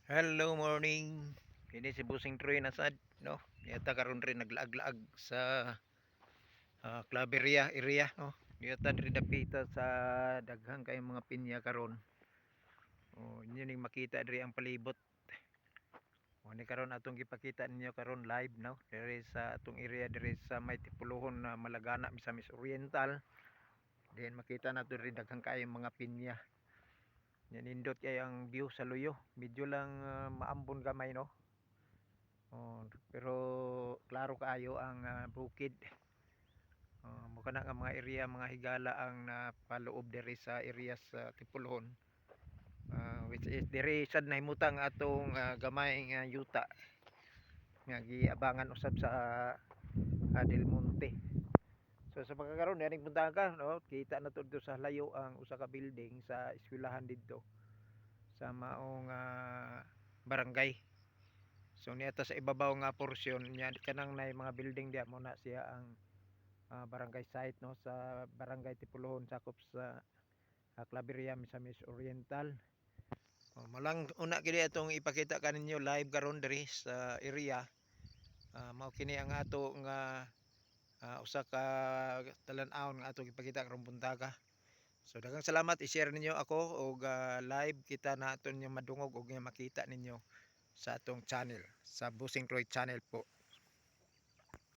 Hello morning. Kini si Busing Troy nasad no. Niyata karon rin naglaag-laag sa Claveria area no. Niyata diri dapita sa daghang kay mga pinya karon. Oh, inyo ning makita diri ang palibot. O ni karon atong gipakita ninyo karon live no. Diri sa atong area diri sa may Tipulohon na Malagana Misamis Oriental. Then makita nato diri daghang kay mga pinya. Yan nindot kay ang view sa luyo. Medyo lang maambon gamay no. Oh, pero klaro kaayo ang bukid. Mo kana nga mga area mga higala ang napaloob diri sa area sa Tipulhon. Which is diri sad nahimutang atong gamay nga yuta nga giabangan usab sa Del Monte. So sa pagkakaroon dining puntahan ka no, kita na to dito sa layo ang usa ka building sa eskwelahan didto sa maong barangay. So niya sa ibabaw nga porsyon niya kanang nay mga building diya mo na siya ang barangay site no sa barangay Tipulohon sakop sa Claveria Misamis Oriental. Malang una kini atong ipakita kaninyo live karon diri sa area. Mao kini ang ato nga usa ka talan-awon nga ato ipakita karong buntaga. So daghang salamat i-share ninyo ako og live kita na aton madungog og makita ninyo sa atong channel sa Busing Troy channel po.